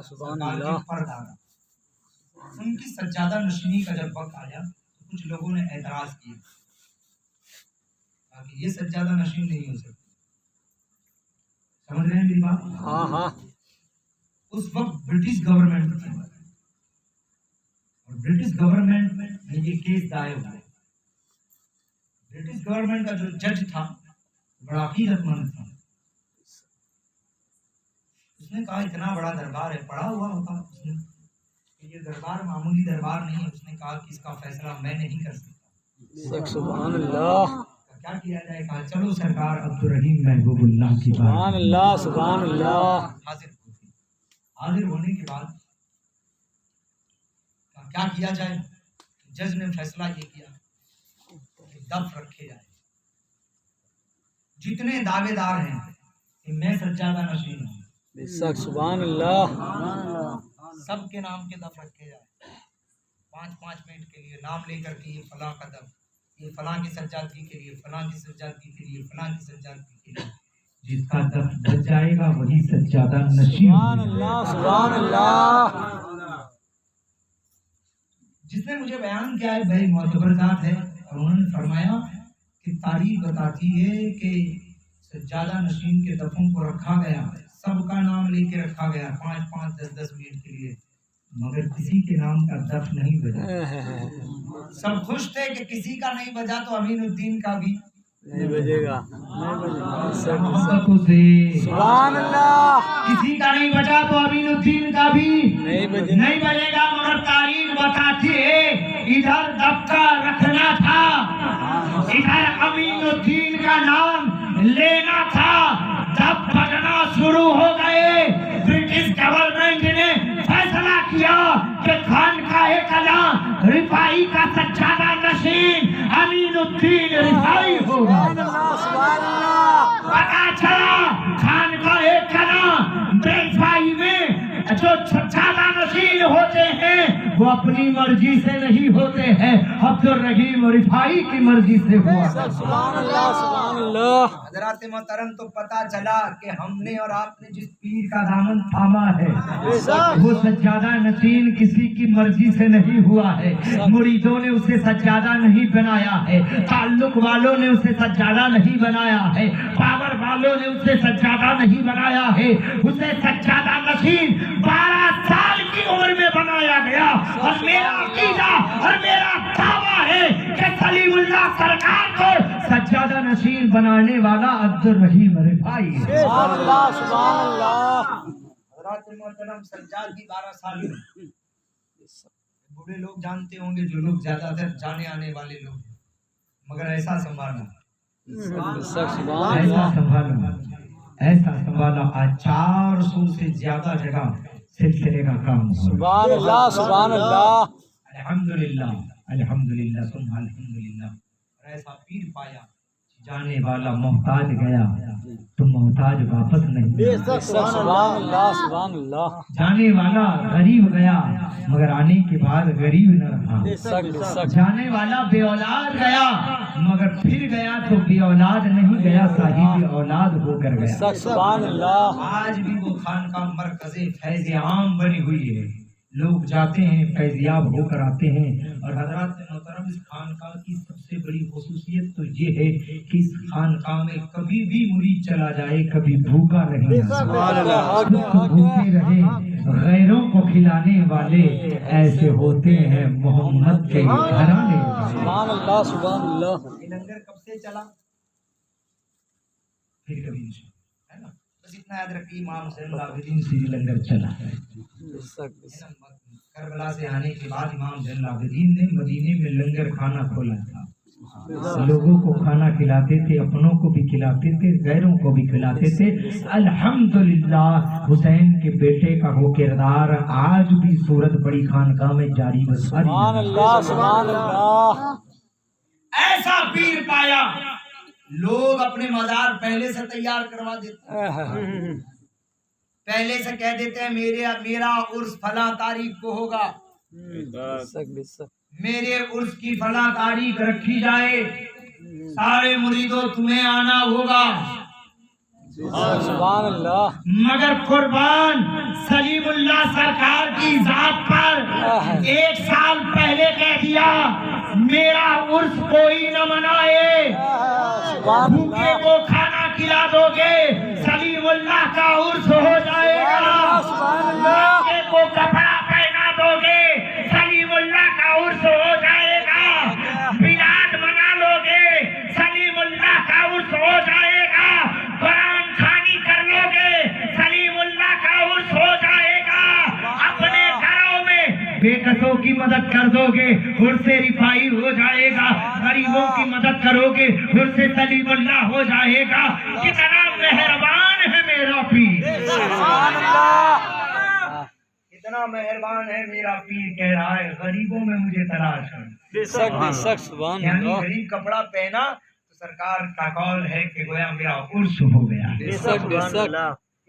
سرکار کے فرد آ گیا۔ ان کی سجادہ نشینی کا جب وقت آیا تو کچھ لوگوں نے اعتراض کیا کہ یہ سجادہ نشین نہیں ہو سکتا۔ سمجھ رہے ہیں میری بات؟ ہاں ہاں۔ اس وقت برٹش گورنمنٹ تھی اور برٹش گورنمنٹ نے یہ کیس دائر ہوا۔ برٹش گورنمنٹ کا جو جج تھا بڑا عقیدت مند تھا۔ اس نے کہا اتنا بڑا دربار ہے، پڑھا ہوا ہوتا اس نے کہ یہ دربار معمولی دربار نہیں ہے۔ اس نے کہا کہ اس کا فیصلہ میں نہیں کر سکتا۔ سبحان اللہ، کیا کیا جائے؟ کہا چلو سرکار عبدالرحیم محبوب اللہ کی بات۔ سبحان اللہ سبحان اللہ۔ حاضر ہونے کے بعد کیا کیا جائے؟ جج نے فیصلہ یہ کیا کہ دف رکھے جائے۔ جتنے دعوے دار ہیں کہ میں سجادہ نشین ہوں، بے شک سبحان اللہ، سب کے نام کے دف رکھے جائے۔ 5-5 منٹ کے لیے نام لے کر کے یہ فلاں کا دف، یہ فلاں کی سجادگی کے لیے، فلاں کی سجادگی کے لیے، فلاں کی سجادگی کے لیے۔ جس کا دف بچ جائے گا وہی سجادہ نشین۔ سبحان اللہ سبحان اللہ۔ جس نے مجھے بیان کیا ہے بھائی معتبر ذات ہے، اور انہوں نے فرمایا کہ تاریخ بتاتی ہے کہ سجادہ نشین کے دفوں کو رکھا گیا، سب کا نام لے کے رکھا گیا 5-5 10-10 منٹ کے لیے، مگر کسی کے نام کا دف نہیں بجا۔ سب خوش تھے کہ کسی کا نہیں بجا تو امین الدین کا بھی نہیں بجے گا۔ محبتوں سے سبحان اللہ، کسی کا نہیں بجا تو امین الدین کا بھی نہیں بجے نہیں بجے گا۔ مگر تاریخ بتاتی ہے ادھر دبکا رکھنا تھا، ادھر امین الدین کا نام لینا تھا، دب بجنا شروع ہو گئے۔ برٹش گورنمنٹ نے فیصلہ کیا کہ خانقاہ قلعہ رفاعی کا سجادہ نشین امین الدین رفاعی ہوگا۔ سبحان اللہ۔ پتا چلا خانقاہ قلعہ رفاعی میں جو سجادہ نشین ہوتے ہیں وہ اپنی مرضی سے نہیں ہوتے ہیں، عبدالرحیم رفاعی کی مرضی سے ہوا۔ سبحان اللہ سبحان اللہ۔ حضرات محترم تو پتا چلا کہ ہم نے اور آپ نے جس پیر کا دامن تھاما ہے وہ سجادہ نشین کسی کی مرضی سے نہیں ہوا ہے، مریدوں نے اسے سجادہ نہیں بنایا ہے، تعلق والوں نے اسے سجادہ نہیں بنایا ہے، پاور والوں نے اسے سجادہ نہیں بنایا ہے، اسے سجادہ نشین 12 سال کی عمر میں بنایا گیا۔ اور میرا عقیدہ اور میرا دعویٰ ہے کہ سلیم اللہ سرکار کو سجادہ نشین بنانے والا عبدالرحیم رفاعی ہے۔ سبحان اللہ سبحان اللہ۔ حضرات محترم سجادگی 12 سال میں بوڑھے لوگ جانتے ہوں گے، جو لوگ زیادہ تر جانے آنے والے لوگ ہیں، مگر ایسا سنبھالنا، ایسا سنبھالنا، ایسا سنبھالا۔ آج 400 سے زیادہ جگہ سلسلے کا کام ہو۔ سبحان اللہ سبحان اللہ۔ الحمدللہ الحمدللہ ثم الحمدللہ۔ اور ایسا پیر پایا، جانے والا محتاج گیا تو محتاج واپس نہیں آیا۔ سبحان اللہ سبحان اللہ۔ جانے والا غریب گیا مگر آنے کے بعد غریب نہ رہا۔ جانے والا بے اولاد گیا مگر پھر گیا تو بے اولاد نہیں گیا، صاحب اولاد ہو کر گیا۔ سبحان اللہ۔ آج بھی وہ خانقاہ مرکز فیض عام بنی ہوئی ہے، لوگ جاتے ہیں فیضیاب ہو کر آتے ہیں۔ اور حضرات محترم اس خانقاہ کی سب سے بڑی خصوصیت تو یہ ہے کہ اس خانقاہ میں کبھی بھی مرید چلا جائے کبھی بھوکا نہیں بھوکے رہے۔ غیروں کو کھلانے والے ایسے ہوتے ہیں محمد کے گھرانے۔ سبحان اللہ سبحان اللہ۔ یہ لنگر کب سے چلا؟ پھر کبھی نہیں ہے نا، بس اتنا یاد رکھیے امام زین العابدین سے یہ لنگر چلا ہے۔ کربلا سے آنے کے بعد امام زین العابدین نے مدینے میں لنگر کھانا کھولا تھا، لوگوں کو کھانا کھلاتے تھے، اپنوں کو بھی کھلاتے تھے، غیروں کو بھی کھلاتے تھے۔ الحمدللہ حسین کے بیٹے کا وہ کردار آج بھی صورت بڑی خانقاہ میں جاری و ساری۔ سبحان اللہ سبحان اللہ۔ ایسا پیر پایا، لوگ اپنے مزار پہلے سے تیار کروا دیتے ہیں، پہلے سے کہہ دیتے ہیں میرا عرس فلاں تاریخ کو ہوگا، میرے عرس کی فلاں تاریخ رکھی جائے، سارے مریدوں تمہیں آنا ہوگا۔ سبحان اللہ مگر قربان سلیم اللہ سرکار کی ذات پر 1 سال پہلے کہہ دیا میرا عرس کوئی نہ منائے، سبحان بھوکے کو کھانا کھلا دو گے سلیم اللہ کا عرس ہو جائے گا، بھوکے کو کپڑا پہنا دو گے سلیم اللہ کا عرس ہو جائے گا، میلاد منا لو گے سلیم اللہ کا عرس ہو جائے گا، قرآن خوانی کر لو گے سلیم اللہ کا عرس ہو جائے گا، اپنے گھروں میں بے کسوں کی مدد کر دو گے عرس رفائی ہو جائے گا، غریبوں کی مدد کرو گے عرس سلیم اللہ ہو جائے گا۔ کتنا مہربان ہے میرا پیر، سبحان اللہ اتنا مہربان ہے میرا پیر، کہہ رہا ہے غریبوں میں مجھے تلاش ہے۔ بے شک سبحان یعنی اللہ غریب کپڑا پہنا تو سرکار کا قول ہے کہ گویا میرا عرس ہو گیا۔ بے شک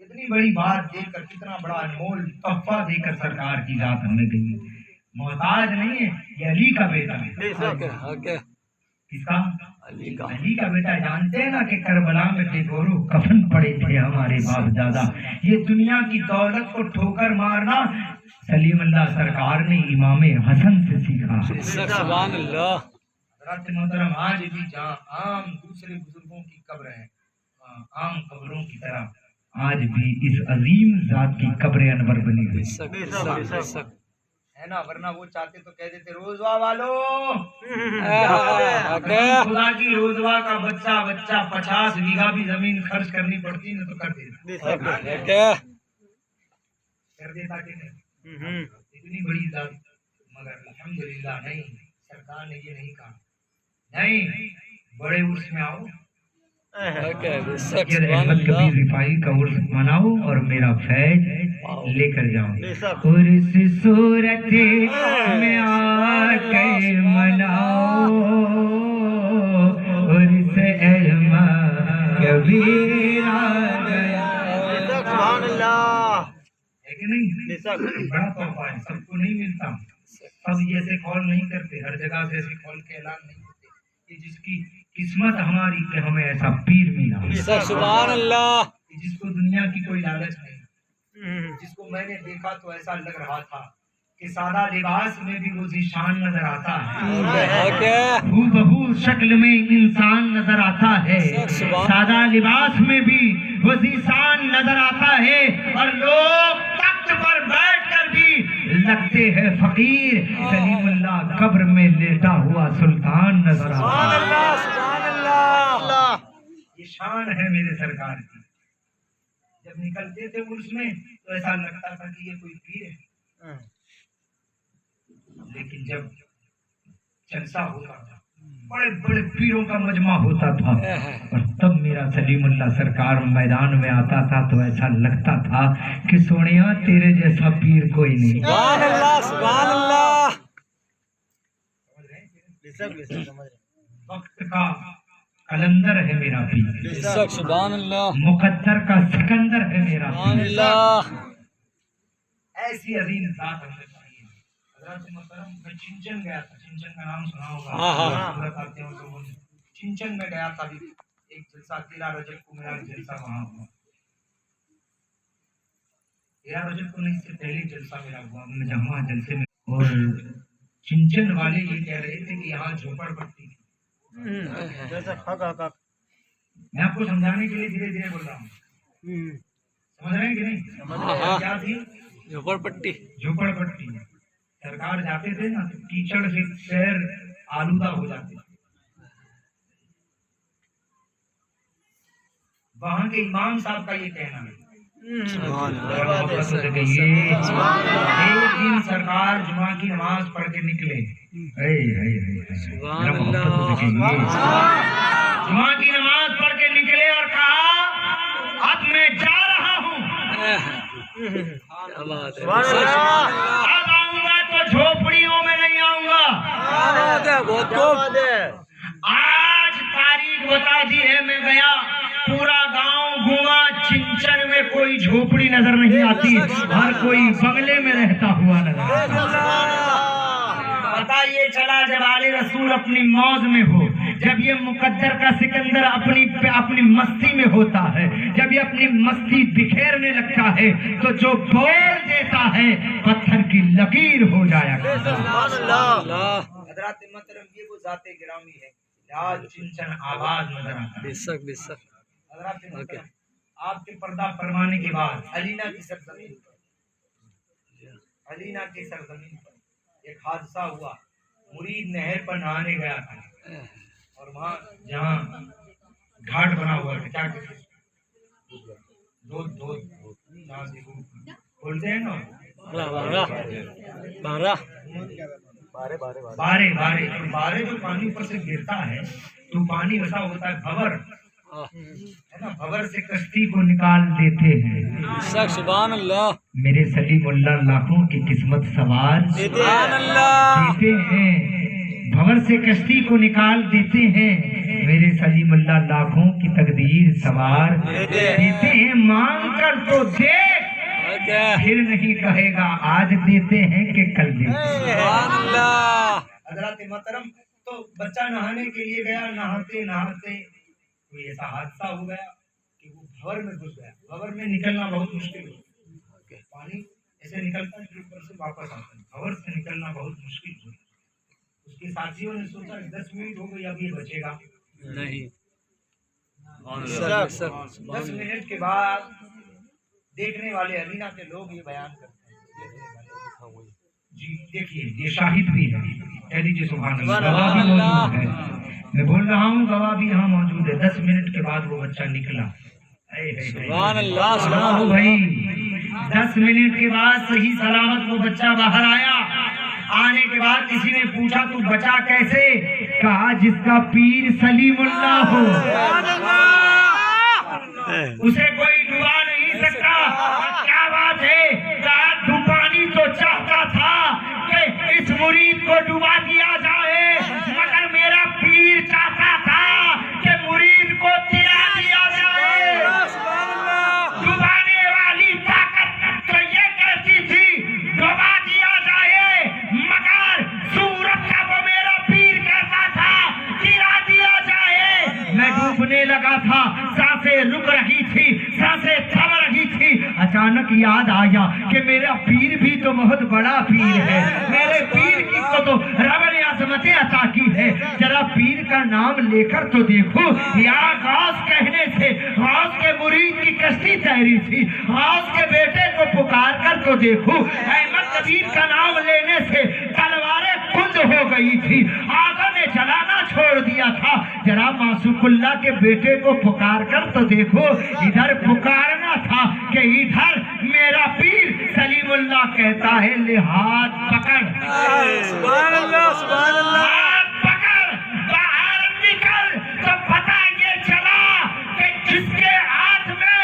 اتنی بڑی بات دے کر، کتنا بڑا انمول تحفہ دے کر سرکار کی ذات ہمیں گئی، محتاج نہیں ہے، یہ علی کا بیٹا ہے۔ کس کا؟ علی کا علی کا بیٹا۔ جانتے ہیں نا کہ کربلا میں بے گورو کفن پڑے تھے ہمارے باپ دادا، یہ دنیا کی دولت کو ٹھوکر مارنا سلیم اللہ سرکار نے امام حسن سے سیکھا۔ بے شک سبحان اللہ حضرات محترم، آج بھی جہاں عام دوسرے بزرگوں کی قبر ہے، عام قبروں کی طرح آج بھی اس عظیم ذات کی قبر انور بنی ہوئی بے ہے نا، ورنہ وہ چاہتے تو کہہ دیتے روزوا والو، شک خدا کی روزوا کا بچہ 50 بیگھہ بھی زمین خرچ کرنی پڑتی نا تو کر دیتا کہ نہیں، اتنی بڑی ذات، مگر الحمدللہ نہیں، سرکار نے یہ نہیں کہا، نہیں بڑے عرس میں آؤ، یہ احمد کبیر رفاعی کا عرس مناؤ اور میرا فیض لے کر جاؤ، عرس صورت میں آ کے مناؤ، عرس احمد کبیر آ گیا، سبحان اللہ ہے کہ نہیں؟ بڑا تحفہ ہے، سب کو نہیں ملتا، سب جیسے کال نہیں کرتے، ہر جگہ سے ایسے کال کے اعلان نہیں ہوتے، یہ جس کی قسمت ہماری کہ ہمیں ایسا پیر ملا، سبحان اللہ جس کو دنیا کی کوئی لالچ نہیں، جس کو میں نے دیکھا تو ایسا لگ رہا تھا کہ سادہ لباس میں بھی وہ ذیشان نظر آتا ہے، ہو بہو شکل میں انسان نظر آتا ہے، سادہ لباس میں بھی وہ ذیشان نظر آتا ہے، اور لوگ تخت پر بیٹھ کر بھی لگتے ہیں فقیر، سلیم اللہ قبر میں لیٹا ہوا سلطان نظر آتا ہے۔ سبحان اللہ یہ شان ہے میرے سرکار کی، جب نکلتے تھے عرس میں تو ایسا لگتا تھا کہ یہ کوئی پیر ہے، لیکن جب جلسہ ہوتا تھا بڑے بڑے پیروں کا مجمع ہوتا تھا، اور تب میرا سلیم اللہ سرکار میدان میں آتا تھا تو ایسا لگتا تھا کہ سونیا تیرے جیسا پیر کوئی نہیں۔ سبحان اللہ سبحان اللہ وقت کا قلندر ہے میرا پیر، سبحان اللہ مقدر کا سکندر ہے میرا سبحان پیر، اللہ ایسی عظیم ذات ہم نے پائی ہے۔ حضرت محترم میں چنچن گیا تھا، چنچن کا نام سنا ہوگا، سورت آتے ہیں لوگوں نے، چنچن میں گیا تھا، ایک جلسہ 13 رجب کو میرا جلسہ وہاں ہوا، 13 رجب کو نہیں، اس سے پہلے جلسہ میرا ہوا، میں جہاں جلسے میں، اور چنچن والے یہ کہہ رہے تھے کہ یہاں جھوپڑ پٹی تھی، میں آپ کو سمجھانے کے لیے دھیرے دھیرے بول رہا ہوں، سمجھ رہے ہیں کہ نہیں؟ کیا تھی؟ جھوپڑ پٹی، جھوپڑ پٹی۔ سرکار جاتے تھے نا تو کیچڑ سے پیر آلودہ ہو جاتے، وہاں کے امام صاحب کا یہ کہنا ہے، ایک دن سرکار جمعہ کی نماز پڑھ کے نکلے، جمعہ کی نماز پڑھ کے نکلے اور کہا اب میں جا رہا ہوں، اب آؤں گا تو جھوپڑیوں میں نہیں آؤں گا، آج تاریخ بتا دی ہے، میں گیا پورا گاؤں گھوما، چنچن میں کوئی جھوپڑی نظر نہیں آتی، ہر کوئی بنگلے میں رہتا ہوا نظر آتا۔ پتا یہ چلا جب آل رسول اپنی موج میں ہو، جب یہ مقدر کا سکندر اپنی مستی میں ہوتا ہے، جب یہ اپنی مستی بکھیرنے لگتا ہے تو جو بول دیتا ہے پتھر کی لکیر ہو جایا کرتا ہے۔ حضرات محترم یہ وہ ذات گرامی ہے، آج چنچن آواز نظر آتا ہے۔ بے شک بے شک۔ حضرات محترم آپ کے پردہ فرمانے کے بعد علینا کی سرزمین پر ایک حادثہ ہوا۔ مرید نہر پر نہانے گیا تھا اور وہاں جہاں گھاٹ بنا ہوا تھا، کیا کہتے ہیں، بولتے ہیں نا بارے جو پانی اوپر سے گرتا ہے تو پانی ویسا ہوتا ہے بھور ہے نا، بھور سے کشتی کو نکال دیتے ہیں۔ سبحان اللہ۔ میرے سلیم اللہ لاکھوں کی قسمت سوار سبحان اللہ دیتے ہیں، بھور سے کشتی کو نکال دیتے ہیں۔ میرے سلیم اللہ لاکھوں کی تقدیر سوار دیتے ہیں، مانگ کر تو دیکھ پھر نہیں کہے گا آج دیتے ہیں کہ کل دیتے ہیں۔ سبحان اللہ۔ حضرات محترم تو بچہ نہانے کے لیے گیا، نہاتے نہاتے کوئی ایسا حادثہ ہو گیا کہ وہ بھور میں گھس گیا۔ بھور میں نکلنا بہت مشکل ہے، پانی ایسے نکلتا ہے کہ اوپر سے واپس آتا ہے، بھور سے نکلنا بہت مشکل ہے۔ اس کے ساتھیوں نے سوچا 10 منٹ ہو گئی اب یہ بچے گا نہیں۔ 10 منٹ کے بعد دیکھنے والے علینا کے لوگ یہ بیان کرتے ہیں، جی دیکھیے یہ شاہد بھی ہے، کہہ دیجیے سبحان اللہ، گواہ بھی موجود ہے، میں بول رہا ہوں گواہ بھی یہاں موجود ہے۔ 10 منٹ کے بعد وہ بچہ نکلا۔ سبحان اللہ سبحان اللہ اللہ۔ بھائی 10 منٹ کے بعد صحیح سلامت وہ بچہ باہر آیا۔ آنے کے بعد کسی نے پوچھا تو بچا کیسے؟ کہا جس کا پیر سلیم اللہ ہو اسے کوئی ڈبا نہیں سکتا۔ کیا بات ہے؟ کہا ڈبانی تو چاہتا تھا کہ اس مرید کو ڈبا دیا جائے، مگر میرا پیر چاہتا تھا کہ مرید کو تلا دیا جائے۔ ڈبانے والی طاقت تو یہ کہتی تھی ڈبا دیا جائے، مگر صورت کا وہ میرا پیر کہتا تھا تلا دیا جائے۔ میں ڈوبنے لگا تھا، سانسیں رک رہی تھی، سانسیں تھم رہی تھی۔ اچانک یاد آیا کہ میرا پیر بھی تو بہت بڑا پیر ہے، میرے پیر کی کو تو رب نے عظمتیں عطا کی ہے۔ ذرا پیر کا نام لے کر تو دیکھو، یا غوث کہنے سے غوث کے مرید کی کشتی تیری تھی، غوث کے بیٹے کو پکار کر تو دیکھو، احمد کبیر کا نام لینے سے تلواریں خود ہو گئی تھی، آقا نے جلانا چھوڑ دیا تھا۔ ذرا معصوم اللہ کے بیٹے کو پکار کر تو دیکھو، ادھر پکارنا تھا کہ ادھر میرا پیر سلیم اللہ کہتا ہے لے ہاتھ پکڑ، سبحان اللہ سبحان اللہ۔ ہاتھ پکڑ، باہر نکل۔ تو پتہ یہ چلا کہ جس کے ہاتھ میں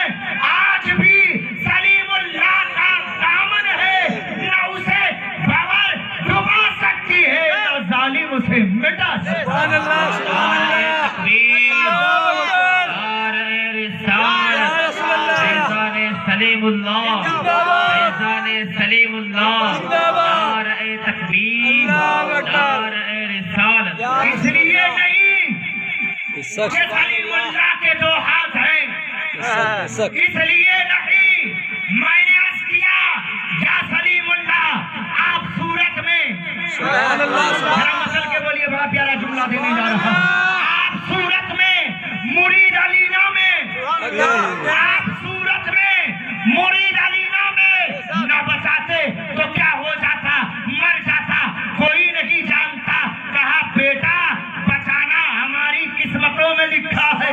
آج بھی سلیم اللہ کا دامن ہے، نہ اسے بغیر ڈبا سکتی ہے، نہ ظالم اسے مٹا سکتا۔ سبحان اللہ سبحان اللہ۔ سلیم اللہ، فیضان سلیم اللہ، نعرہ تکبیر، نعرہ رسالت۔ اس لیے نہیں کہ سلیم اللہ کے 2 ہاتھ ہیں، اس لیے نہیں میں نے عرض کیا یا سلیم اللہ آپ صورت میں سبحان اللہ ذرا مسل کے بولیے، بڑا پیارا جملہ دینے جا رہا ہوں۔ آپ صورت میں مرید علینا میں، آپ صورت میں مرید علینا میں نہ بچاتے تو کیا ہو جاتا؟ مر جاتا، کوئی نہیں جانتا۔ کہا بیٹا بچانا ہماری قسمتوں میں لکھا ہے۔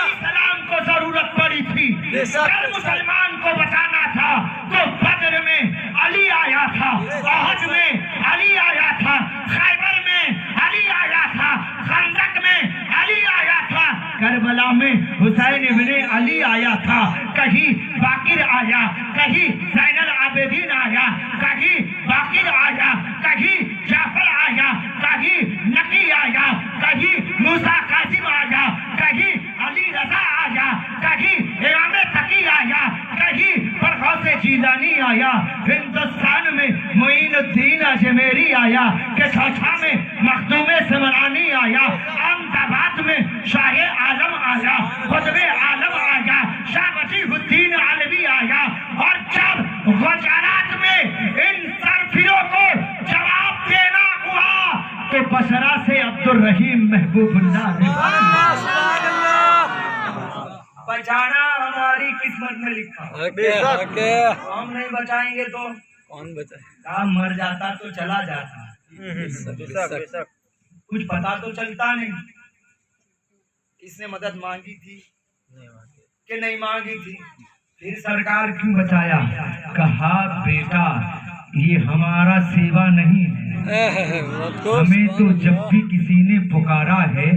اسلام کو ضرورت پڑی تھی، اگر مسلمان کو بچانا تھا تو بدر میں علی آیا تھا، احد میں علی آیا تھا، خیبر میں علی آیا تھا، خندق میں علی آیا تھا، کربلا میں حسین ابن علی آیا تھا۔ کہیں باقر آیا، کہیں زین العابدین آیا، کہیں باقر آیا، کہیں جعفر آیا، کہیں نقی آیا، کہیں موسیٰ قاسم آیا، کہیں علی رضا آیا، کہیں امام تقی آیا، کہیں غوث جیلانی آیا، ہندوستان میں معین الدین اجمیری آیا، کہ چھوچھا میں مخدوم سمرانی آیا، احمد آباد میں شاہ عالم آیا، قطب عالم آیا، شاہ وجیہ الدین علوی آیا، اور جب گجرات میں ان سرفیوں کو جواب دینا ہوا تو بصرہ سے عبدالرحیم محبوب اللہ نے سبحان اللہ بچانا ہماری قسمت میں لکھا، ہم نہیں بچائیں گے تو کون بچائے؟ کام مر جاتا تو چلا جاتا، کچھ پتا تو چلتا نہیں اس نے مدد مانگی تھی کہ نہیں مانگی تھی، پھر سرکار کیوں بچایا؟ کہا بیٹا یہ ہمارا سیوا نہیں ہے، ہمیں تو جب بھی کسی نے پکارا ہے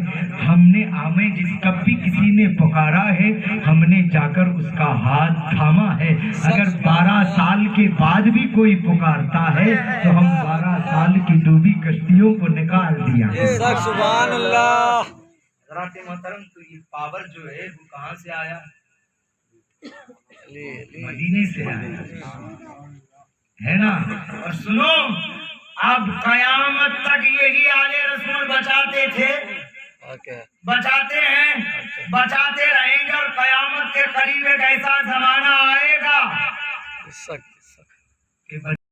ہمیں جب بھی کسی نے پکارا ہے ہم نے جا کر اس کا ہاتھ تھاما ہے، اگر 12 سال کے بعد بھی کوئی پکارتا ہے تو ہم 12 سال کی ڈوبی کشتیوں کو نکال دیا۔ سبحان اللہ حضرات محترم، تو یہ پاور جو ہے وہ کہاں سے آیا؟ مدینے سے آیا ہے نا۔ اور سنو، اب قیامت تک یہی آل رسول بچاتے تھے، بچاتے ہیں، بچاتے رہیں گے، اور قیامت کے قریب ایک ایسا زمانہ آئے گا کہ